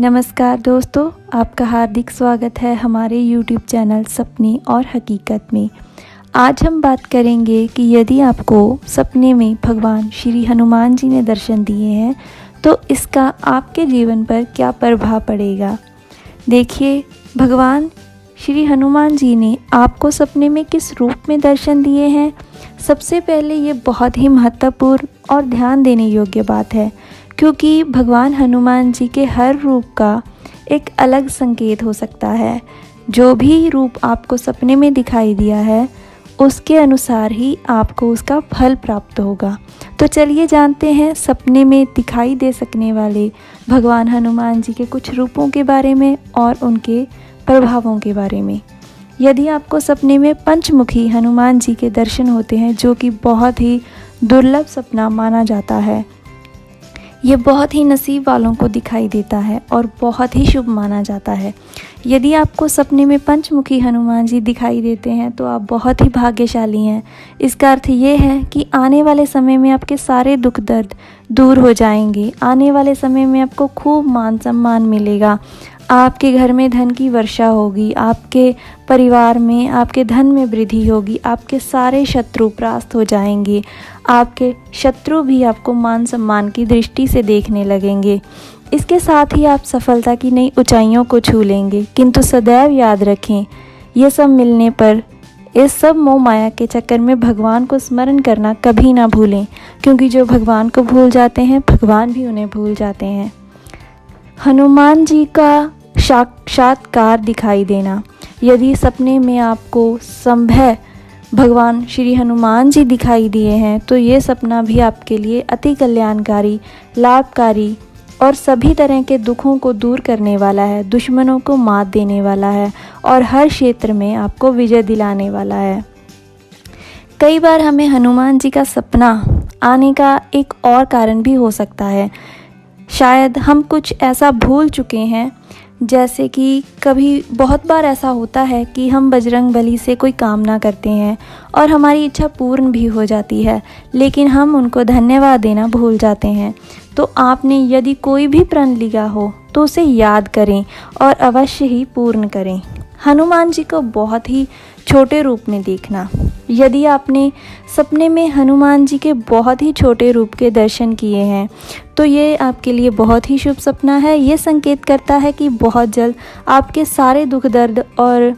नमस्कार दोस्तों, आपका हार्दिक स्वागत है हमारे YouTube चैनल सपने और हकीकत में। आज हम बात करेंगे कि यदि आपको सपने में भगवान श्री हनुमान जी ने दर्शन दिए हैं तो इसका आपके जीवन पर क्या प्रभाव पड़ेगा। देखिए, भगवान श्री हनुमान जी ने आपको सपने में किस रूप में दर्शन दिए हैं। सबसे पहले ये बहुत ही महत्वपूर्ण और ध्यान देने योग्य बात है, क्योंकि भगवान हनुमान जी के हर रूप का एक अलग संकेत हो सकता है। जो भी रूप आपको सपने में दिखाई दिया है उसके अनुसार ही आपको उसका फल प्राप्त होगा। तो चलिए जानते हैं सपने में दिखाई दे सकने वाले भगवान हनुमान जी के कुछ रूपों के बारे में और उनके प्रभावों के बारे में। यदि आपको सपने में पंचमुखी हनुमान जी के दर्शन होते हैं, जो कि बहुत ही दुर्लभ सपना माना जाता है, ये बहुत ही नसीब वालों को दिखाई देता है और बहुत ही शुभ माना जाता है। यदि आपको सपने में पंचमुखी हनुमान जी दिखाई देते हैं तो आप बहुत ही भाग्यशाली हैं। इसका अर्थ ये है कि आने वाले समय में आपके सारे दुख दर्द दूर हो जाएंगे। आने वाले समय में आपको खूब मान सम्मान मिलेगा। आपके घर में धन की वर्षा होगी, आपके परिवार में, आपके धन में वृद्धि होगी। आपके सारे शत्रु परास्त हो जाएंगे। आपके शत्रु भी आपको मान सम्मान की दृष्टि से देखने लगेंगे। इसके साथ ही आप सफलता की नई ऊंचाइयों को छू लेंगे। किंतु सदैव याद रखें, ये सब मिलने पर इस सब मोह माया के चक्कर में भगवान को स्मरण करना कभी ना भूलें, क्योंकि जो भगवान को भूल जाते हैं भगवान भी उन्हें भूल जाते हैं। हनुमान जी का साक्षात्कार दिखाई देना। यदि सपने में आपको संभव भगवान श्री हनुमान जी दिखाई दिए हैं तो ये सपना भी आपके लिए अति कल्याणकारी, लाभकारी और सभी तरह के दुखों को दूर करने वाला है, दुश्मनों को मात देने वाला है और हर क्षेत्र में आपको विजय दिलाने वाला है। कई बार हमें हनुमान जी का सपना आने का एक और कारण भी हो सकता है। शायद हम कुछ ऐसा भूल चुके हैं, जैसे कि कभी बहुत बार ऐसा होता है कि हम बजरंगबली से कोई कामना करते हैं और हमारी इच्छा पूर्ण भी हो जाती है, लेकिन हम उनको धन्यवाद देना भूल जाते हैं। तो आपने यदि कोई भी प्रण लिया हो तो उसे याद करें और अवश्य ही पूर्ण करें। हनुमान जी को बहुत ही छोटे रूप में देखना। यदि आपने सपने में हनुमान जी के बहुत ही छोटे रूप के दर्शन किए हैं तो ये आपके लिए बहुत ही शुभ सपना है। ये संकेत करता है कि बहुत जल्द आपके सारे दुख दर्द और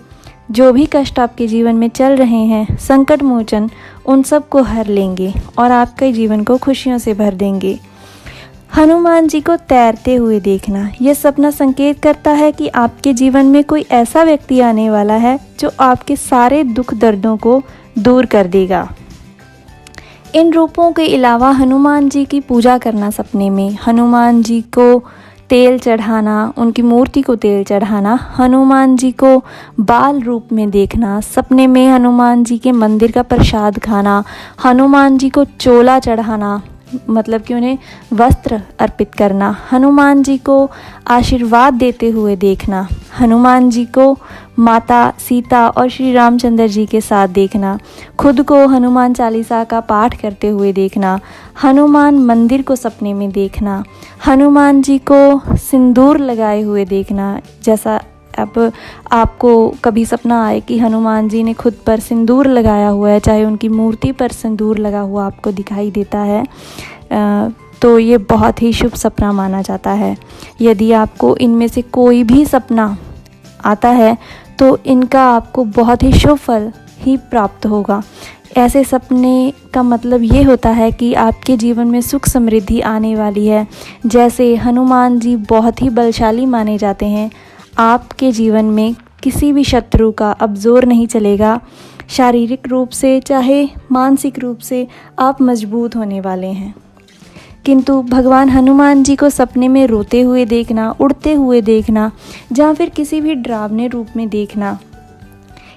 जो भी कष्ट आपके जीवन में चल रहे हैं, संकट मोचन, उन सब को हर लेंगे और आपके जीवन को खुशियों से भर देंगे। हनुमान जी को तैरते हुए देखना। यह सपना संकेत करता है कि आपके जीवन में कोई ऐसा व्यक्ति आने वाला है जो आपके सारे दुख दर्दों को दूर कर देगा। इन रूपों के अलावा हनुमान जी की पूजा करना सपने में, हनुमान जी को तेल चढ़ाना, उनकी मूर्ति को तेल चढ़ाना, हनुमान जी को बाल रूप में देखना, सपने में हनुमान जी के मंदिर का प्रसाद खाना, हनुमान जी को चोला चढ़ाना मतलब कि उन्हें वस्त्र अर्पित करना, हनुमान जी को आशीर्वाद देते हुए देखना, हनुमान जी को माता सीता और श्री रामचंद्र जी के साथ देखना, खुद को हनुमान चालीसा का पाठ करते हुए देखना, हनुमान मंदिर को सपने में देखना, हनुमान जी को सिंदूर लगाए हुए देखना। जैसा अब आपको कभी सपना आए कि हनुमान जी ने खुद पर सिंदूर लगाया हुआ है, चाहे उनकी मूर्ति पर सिंदूर लगा हुआ आपको दिखाई देता है, तो ये बहुत ही शुभ सपना माना जाता है। यदि आपको इनमें से कोई भी सपना आता है तो इनका आपको बहुत ही शुभ फल ही प्राप्त होगा। ऐसे सपने का मतलब ये होता है कि आपके जीवन में सुख समृद्धि आने वाली है। जैसे हनुमान जी बहुत ही बलशाली माने जाते हैं, आपके जीवन में किसी भी शत्रु का अब जोर नहीं चलेगा। शारीरिक रूप से चाहे मानसिक रूप से आप मजबूत होने वाले हैं। किंतु भगवान हनुमान जी को सपने में रोते हुए देखना, उड़ते हुए देखना, या फिर किसी भी डरावने रूप में देखना,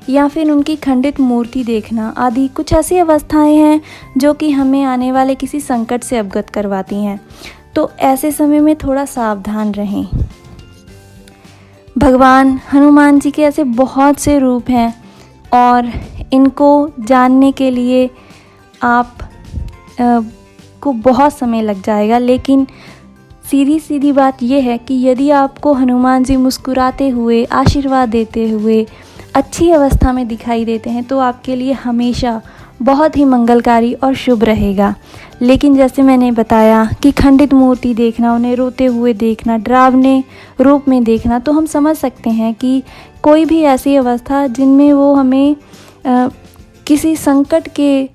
या फिर उनकी खंडित मूर्ति देखना आदि कुछ ऐसी अवस्थाएं हैं जो कि हमें आने वाले किसी संकट से अवगत करवाती हैं। तो ऐसे समय में थोड़ा सावधान रहें। भगवान हनुमान जी के ऐसे बहुत से रूप हैं और इनको जानने के लिए आप को बहुत समय लग जाएगा, लेकिन सीधी सीधी बात यह है कि यदि आपको हनुमान जी मुस्कुराते हुए, आशीर्वाद देते हुए, अच्छी अवस्था में दिखाई देते हैं तो आपके लिए हमेशा बहुत ही मंगलकारी और शुभ रहेगा। लेकिन जैसे मैंने बताया कि खंडित मूर्ति देखना, उन्हें रोते हुए देखना, डरावने रूप में देखना, तो हम समझ सकते हैं कि कोई भी ऐसी अवस्था जिनमें वो हमें किसी संकट के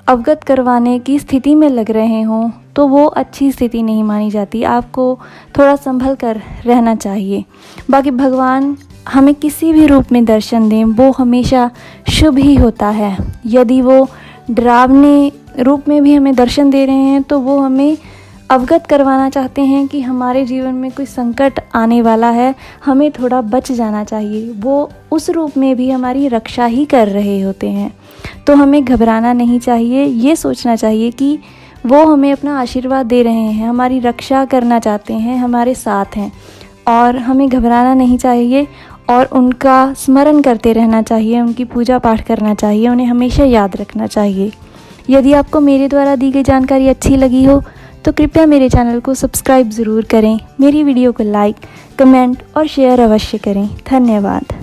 अवगत करवाने की स्थिति में लग रहे हों, तो वो अच्छी स्थिति नहीं मानी जाती। आपको थोड़ा संभल कर रहना चाहिए। बाकी भगवान हमें किसी भी रूप में दर्शन दें वो हमेशा शुभ ही होता है। यदि वो डरावने रूप में भी हमें दर्शन दे रहे हैं तो वो हमें अवगत करवाना चाहते हैं कि हमारे जीवन में कोई संकट आने वाला है, हमें थोड़ा बच जाना चाहिए। वो उस रूप में भी हमारी रक्षा ही कर रहे होते हैं। तो हमें घबराना नहीं चाहिए, ये सोचना चाहिए कि वो हमें अपना आशीर्वाद दे रहे हैं, हमारी रक्षा करना चाहते हैं, हमारे साथ हैं, और हमें घबराना नहीं चाहिए और उनका स्मरण करते रहना चाहिए, उनकी पूजा पाठ करना चाहिए, उन्हें हमेशा याद रखना चाहिए। यदि आपको मेरे द्वारा दी गई जानकारी अच्छी लगी हो तो कृपया मेरे चैनल को सब्सक्राइब ज़रूर करें, मेरी वीडियो को लाइक, कमेंट और शेयर अवश्य करें। धन्यवाद।